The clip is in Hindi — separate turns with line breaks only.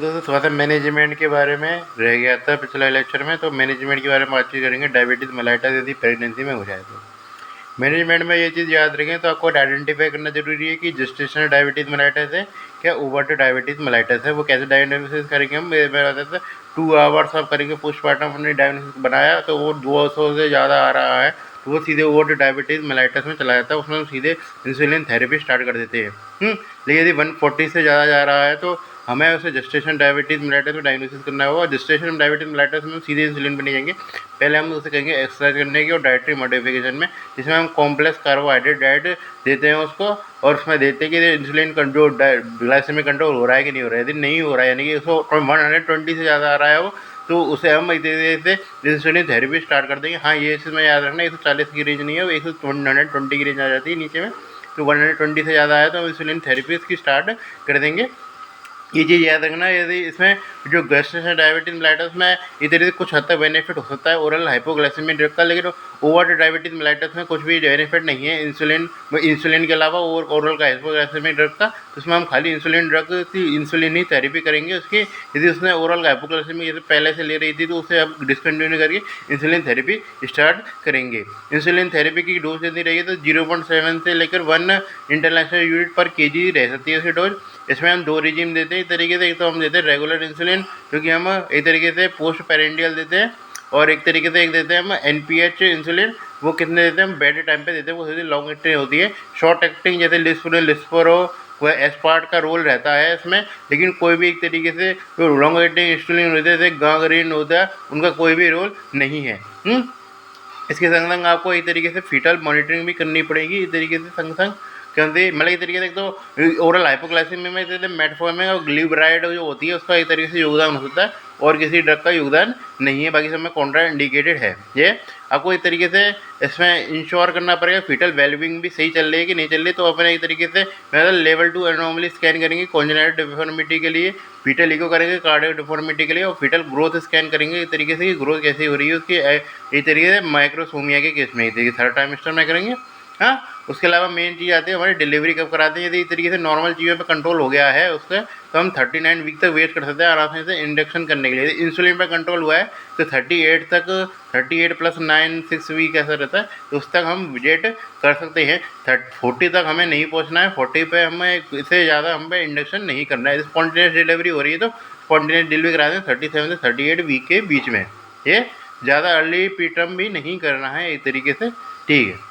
दोस्तों थोड़ा सा मैनेजमेंट के बारे में रह गया था पिछले लेक्चर में, तो मैनेजमेंट के बारे में बातचीत करेंगे। डायबिटीज़ मेलाइटस यदि प्रेगनेंसी में हो जाए तो मैनेजमेंट में ये चीज़ याद रखें, तो आपको आइडेंटिफाई करना जरूरी है कि जेस्टेशनल डायबिटीज़ मेलाइटस है क्या ओवर्ट डायबिटीज़ मेलाइटस है। वो कैसे डायग्नोसिस करेंगे हम, मैं बताता था 2 आवर्स आप करेंगे पोस्टमार्टम, हमने डायग्नोसिस बनाया तो वो 200 से ज़्यादा आ रहा है तो वो सीधे ओवर्ट डायबिटीज़ मेलाइटस में चला जाता है, उसमें हम सीधे इंसुलिन थेरेपी स्टार्ट कर देते हैं। लेकिन यदि 140 से ज़्यादा जा रहा है तो हमें उसे जेस्टेशन डायबिटीज़ मेलाइटस में डायग्नोसिस करना होगा। जेस्टेशन डायबिटीज़ मेलाइटस में सीधे इंसुलिन पर नहीं जाएंगे, पहले हम उसे कहेंगे एक्सरसाइज करने की और डाइटरी मॉडिफिकेशन में, जिसमें हम कॉम्प्लेक्स कार्बोहाइड्रेट डाइट देते हैं उसको, और उसमें देते हैं कि इंसुलिन कंट्रोल ग्लाइसेमिक कंट्रोल हो रहा है कि नहीं हो रहा है। यदि नहीं हो रहा है यानी कि उसको 120 से ज़्यादा आ रहा है वो, तो उसे हम धीरे धीरे इंसुलिन थेरेपी स्टार्ट कर देंगे। हाँ, ये चीज़ में याद रखना 140 की रेंज नहीं है, वो 120 की रेंज आ जाती है नीचे में, तो 120 से ज़्यादा आया तो हम इंसुलिन थेरेपी इसकी स्टार्ट कर देंगे। ये चीज़ याद रखना। यदि इसमें जो गेस्टेशनल डायबिटीज़ मेलाइटस में इधर से कुछ हद तक बेनिफिट हो सकता है ओरल हाइपोग्लाइसेमिक ड्रग का, लेकिन ओवर डायबिटीज़ मेलाइटस में कुछ भी बेनिफिट नहीं है इंसुलिन के अलावा और ओरल का हाइपोग्लाइसेमिक ड्रग का। तो उसमें हम खाली इंसुलिन ड्रग की इंसुलिन ही थेरेपी करेंगे उसकी। यदि उसने ओरल हाइपोग्लाइसेमिक जैसे पहले से ले रही थी तो उसे अब डिसकंटिन्यू करके इंसुलिन थेरेपी स्टार्ट करेंगे। इंसुलिन थेरेपी की डोज यदि रही है तो 0.7 से लेकर 1 इंटरनेशनल यूनिट पर केजी रह सकती है उसकी डोज। इसमें हम 2 रिजीम देते हैं एक तरीके से, एक तो हम देते हैं रेगुलर इंसुलिन जो कि हम एक तरीके से पोस्ट पेरेंडियल देते हैं, और एक तरीके से एक देते हैं हम NPH इंसुलिन। वो कितने देते हैं हम बेड टाइम पे देते हैं, वो थोड़ी लॉन्ग एक्टिंग होती है। शॉर्ट एक्टिंग जैसे लिस्फरो वह एस्पार्ट का रोल रहता है इसमें, लेकिन कोई भी एक तरीके से जो लॉन्ग एक्टिंग इंसुलिन होते हैं जैसे गांगरीन होता है उनका कोई भी रोल नहीं है। इसके संग संग आपको एक तरीके से फीटल मॉनिटरिंग भी करनी पड़ेगी इस तरीके से संग संग, क्योंकि मतलब एक तरीके से एक तो ओरल हाइपोग्लाइसेमिया में जैसे मेटफॉर्मिन और ग्लिसराइड जो होती है उसका एक तरीके से योगदान हो सकता है, और किसी ड्रग का योगदान नहीं है, बाकी सब में कॉन्ट्रा इंडिकेटेड है। ये आपको एक तरीके से इसमें इंश्योर करना पड़ेगा फीटल वेलबिंग भी सही चल रही है कि नहीं चल रही। तो अपने एक तरीके से मतलब लेवल 2 एनोमली स्कैन करेंगे कॉन्जेनिटल डिफॉर्मिटी के लिए, फीटल इको करेंगे कार्डियक डिफॉर्मिटी के लिए, और फीटल ग्रोथ स्कैन करेंगे एक तरीके से कि ग्रोथ कैसी हो रही है उसकी एक तरीके से माइक्रोसोमिया के केस में एक तरीके थर्ड ट्राइमेस्टर में करेंगे। हाँ, उसके अलावा मेन चीज़ आती है हमारी डिलीवरी कब कराते हैं। यदि इस तरीके से नॉर्मल चीज़ों पे कंट्रोल हो गया है उसका, तो हम 39 वीक तक वेट कर सकते हैं आराम से इंडक्शन करने के लिए। यदि इंसुलिन पे कंट्रोल हुआ है तो 38 तक 38 + 9 6 वीक ऐसा रहता है, तो उस तक हम वेट कर सकते हैं। 40 तक हमें नहीं पहुंचना है, 40 पे हमें इससे ज़्यादा हम पे इंडक्शन नहीं करना है। स्पॉन्टेनियस डिलीवरी हो रही है तो स्पॉन्टेनियस डिलीवरी करा दें 37 से 38 वीक के बीच में। ये ज़्यादा अर्ली प्रीटर्म भी नहीं करना है एक तरीके से, ठीक है।